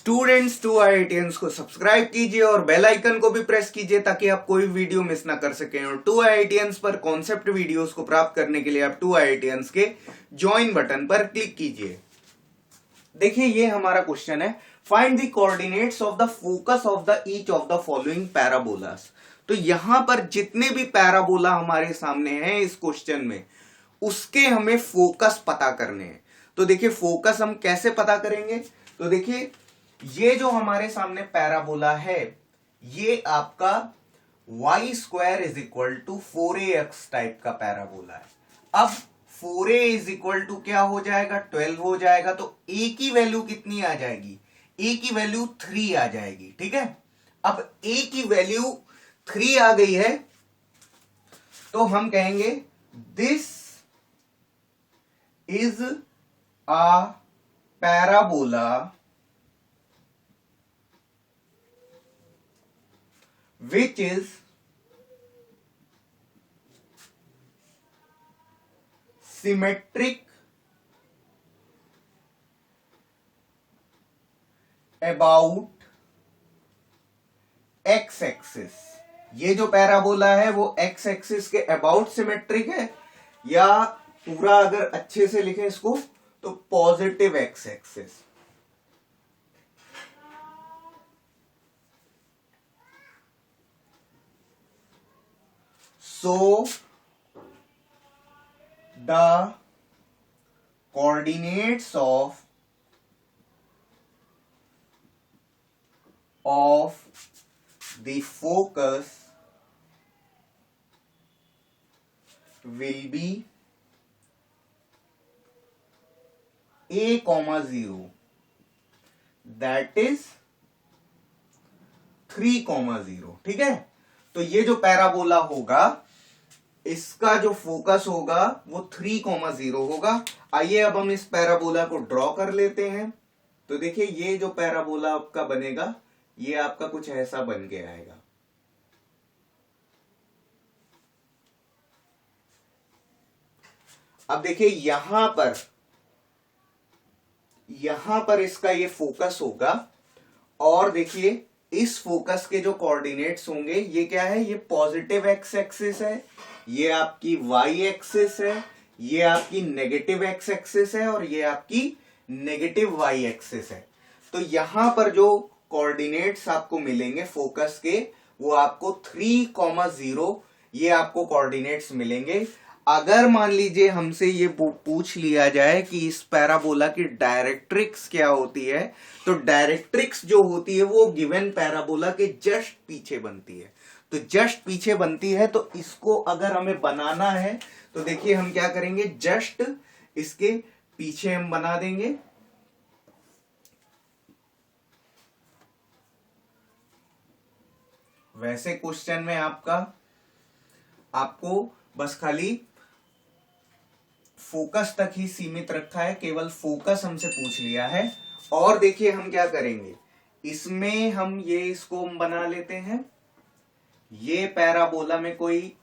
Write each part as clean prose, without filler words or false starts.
Students to IITians को subscribe कीजिए और बेल आइकन को भी प्रेस कीजिए ताकि आप कोई वीडियो मिस ना कर सकें। और टू आईआईटियंस पर कॉन्सेप्ट वीडियोस को प्राप्त करने के लिए आप टू आईआईटियंस के ज्वाइन बटन पर क्लिक कीजिए। देखिए ये हमारा क्वेश्चन है, find the coordinates of the focus of the each of the following parabolas. तो यहां पर जितने भी पैराबोला हमारे सामने हैं इस क्वेश्चन में, उसके हमें फोकस पता करने हैं। तो देखिए फोकस हम कैसे पता करेंगे, तो देखिए ये जो हमारे सामने पैराबोला है ये आपका y square is equal to 4ax type का पैराबोला है। अब 4a इज इक्वल टू क्या हो जाएगा, 12 हो जाएगा। तो a की वैल्यू कितनी आ जाएगी, a की वैल्यू 3 आ जाएगी। ठीक है, अब a की वैल्यू 3 आ गई है तो हम कहेंगे this is a parabola which is symmetric about x axis. ये जो पैराबोला है वो x एक्सिस के अबाउट सिमेट्रिक है, या पूरा अगर अच्छे से लिखें इसको तो positive x axis. So the coordinates of the focus will be a, 0 that is 3, 0। ठीक है, तो ये जो पैराबोला होगा इसका जो फोकस होगा वो 3, 0 होगा। आइए अब हम इस पैराबोला को ड्रॉ कर लेते हैं। तो देखिए ये जो पैराबोला आपका बनेगा ये आपका कुछ ऐसा बन के आएगा। अब देखिए यहां पर इसका ये फोकस होगा, और देखिए इस फोकस के जो कोऑर्डिनेट्स होंगे ये क्या है, ये पॉजिटिव एक्स एक्सिस है, ये आपकी वाई एक्सिस है, ये आपकी नेगेटिव एक्स एक्सिस है, और ये आपकी नेगेटिव वाई एक्सिस है। तो यहां पर जो कोऑर्डिनेट्स आपको मिलेंगे फोकस के वो आपको 3, 0 ये आपको कोऑर्डिनेट्स मिलेंगे। अगर मान लीजिए हमसे ये पूछ लिया जाए कि इस पैराबोला की डायरेक्ट्रिक्स क्या होती है, तो डायरेक्ट्रिक्स जो होती है वो गिवन पैराबोला के जस्ट पीछे बनती है। तो जस्ट पीछे बनती है, तो इसको अगर हमें बनाना है तो देखिए हम क्या करेंगे, जस्ट इसके पीछे हम बना देंगे। वैसे क्वेश्चन में आपको बस खाली फोकस तक ही सीमित रखा है, केवल फोकस हमसे पूछ लिया है। और देखिए हम क्या करेंगे, इसमें हम इसको हम बना लेते हैं। ये पैराबोला में कोई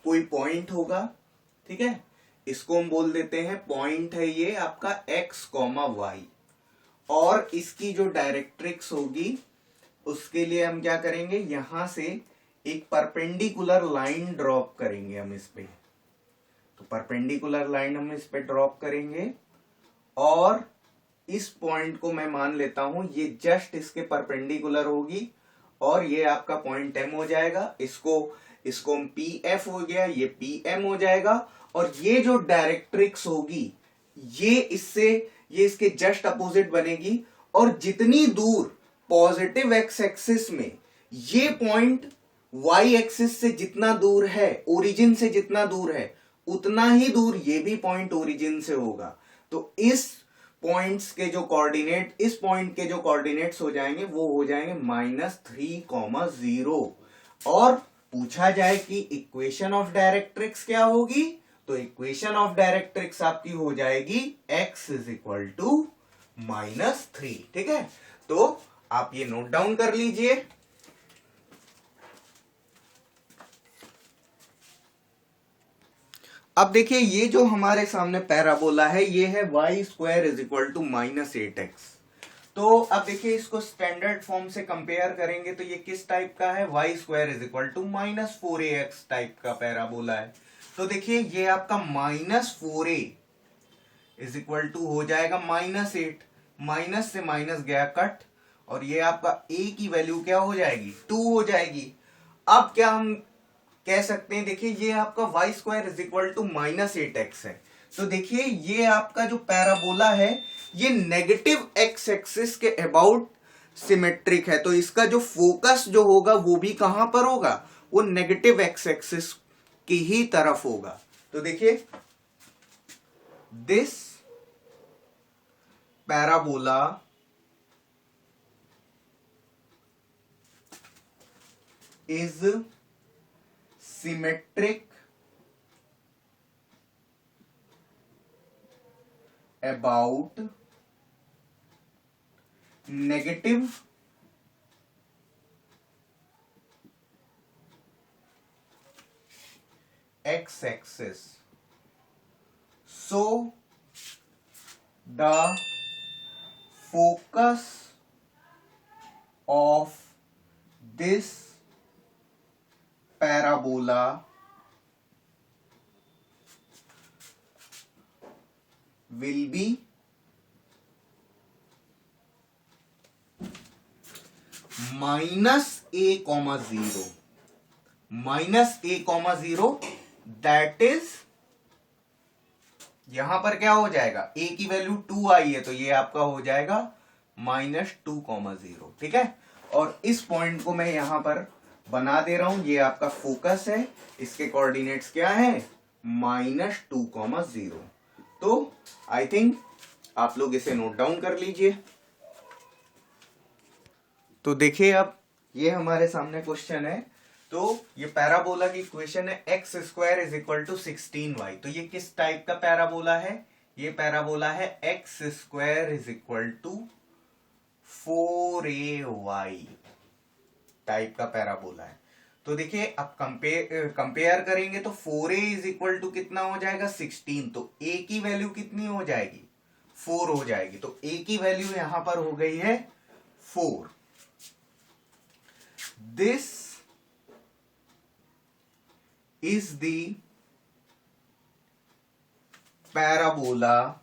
पॉइंट होगा, ठीक है, इसको हम बोल देते हैं पॉइंट है ये आपका x, y। और इसकी जो डायरेक्ट्रिक्स होगी उसके लिए हम क्या करेंगे, यहां से एक परपेंडिकुलर लाइन ड्रॉप करेंगे हम इस पे। तो परपेंडिकुलर लाइन हम इस पे ड्रॉप करेंगे, और इस पॉइंट को मैं मान लेता हूं ये जस्ट इसके परपेंडिकुलर होगी, और ये आपका पॉइंट M हो जाएगा। इसको हम PF हो गया, ये PM हो जाएगा। और ये जो डायरेक्ट्रिक्स होगी ये इसके जस्ट अपोजिट बनेगी। और जितनी दूर पॉजिटिव एक्स एक्सिस में ये पॉइंट वाई एक्सिस से जितना दूर है, ओरिजिन से जितना दूर है, उतना ही दूर ये भी पॉइंट ओरिजिन से होगा। तो इस पॉइंट के जो कोऑर्डिनेट्स हो जाएंगे वो हो जाएंगे -3, 0। और पूछा जाए कि इक्वेशन ऑफ डायरेक्ट्रिक्स क्या होगी, तो इक्वेशन ऑफ डायरेक्ट्रिक्स आपकी हो जाएगी x इज इक्वल टू -3। ठीक है, तो आप ये नोट डाउन कर लीजिए। अब देखिए ये जो हमारे सामने पैराबोला है ये है y² is equal to -8x। तो अब देखिए इसको स्टैंडर्ड फॉर्म से कंपेयर करेंगे तो ये किस टाइप का है, y square is equal to minus 4ax type का पैराबोला है। तो देखिए ये आपका -4a इज इक्वल टू हो जाएगा -8, माइनस से माइनस गया कट, और ये आपका a की वैल्यू क्या हो जाएगी, 2 हो जाएगी। अब क्या हम कह सकते हैं, देखिए ये आपका y square is equal to -8x है। तो देखिए ये आपका जो पैराबोला है ये नेगेटिव एक्स एक्सिस के अबाउट सिमेट्रिक है, तो इसका जो फोकस जो होगा वो भी कहां पर होगा, वो नेगेटिव एक्स एक्सिस की ही तरफ होगा। तो देखिए this parabola is symmetric about negative x-axis. So the focus of this parabola will be -a,0, -a,0, that is यहां पर क्या हो जाएगा, a की वैल्यू 2 आई है तो ये आपका हो जाएगा -2,0, ठीक है। और इस पॉइंट को मैं यहां पर बना दे रहा हूं, ये आपका फोकस है, इसके कोऑर्डिनेट्स क्या है, -2,0। तो आई थिंक आप लोग इसे नोट डाउन कर लीजिए। तो देखिए अब ये हमारे सामने क्वेश्चन है, तो ये पैराबोला की इक्वेशन है x square is equal to 16y। तो ये किस टाइप का पैराबोला है, ये पैराबोला है x square is equal to 4ay type का पैराबोला है। तो देखिए अब कंपेयर करेंगे तो 4a इज इक्वल टू कितना हो जाएगा, 16, तो a की वैल्यू कितनी हो जाएगी, 4 हो जाएगी। तो a की वैल्यू यहां पर हो गई है 4। This is the parabola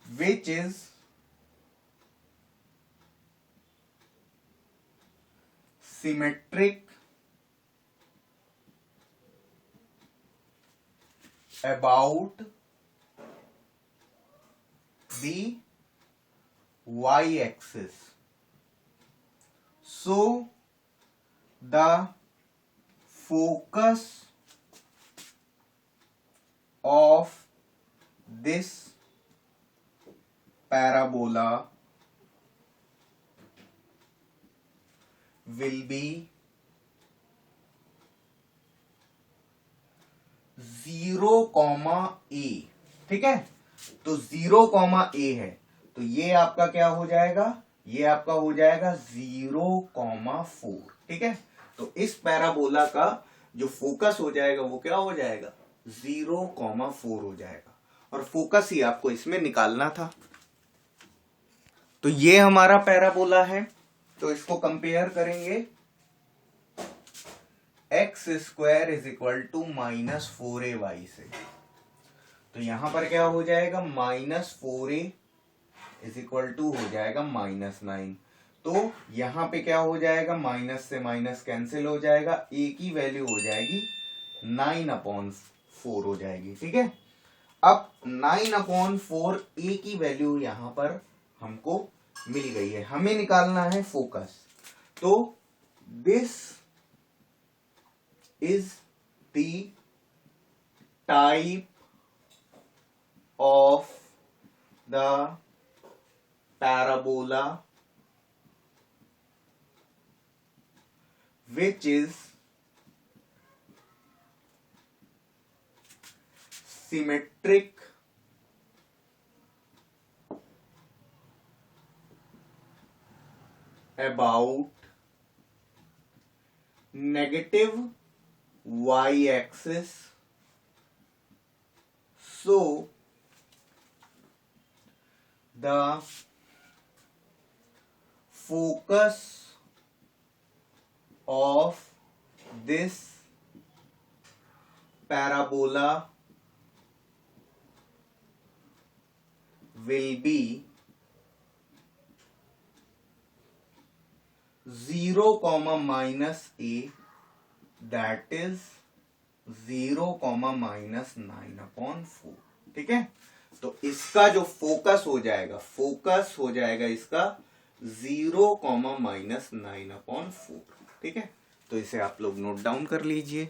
which is symmetric about the y-axis. So the focus of this parabola will be 0,a, ठीक है। तो 0,a है, तो ये आपका क्या हो जाएगा, ये आपका हो जाएगा 0,4, ठीक है। तो इस पैराबोला का जो फोकस हो जाएगा वो क्या हो जाएगा, 0,4 हो जाएगा, और फोकस ही आपको इसमें निकालना था। तो ये हमारा पैराबोला है, तो इसको कंपेयर करेंगे x square is equal to -4ay से। तो यहां पर क्या हो जाएगा, -4a इज इक्वल टू हो जाएगा -9। तो यहां पे क्या हो जाएगा, माइनस से माइनस कैंसिल हो जाएगा, a की वैल्यू हो जाएगी 9/4 हो जाएगी, ठीक है। अब 9/4 a की वैल्यू यहां पर हमको मिल गई है, हमें निकालना है फोकस। तो this is the type of the parabola which is symmetric about negative y-axis. So the focus of this parabola will be 0, minus a, that is 0, minus 9/4। ठीक है, तो इसका जो फोकस हो जाएगा इसका 0, minus 9/4। ठीक है, तो इसे आप लोग नोट डाउन कर लीजिए।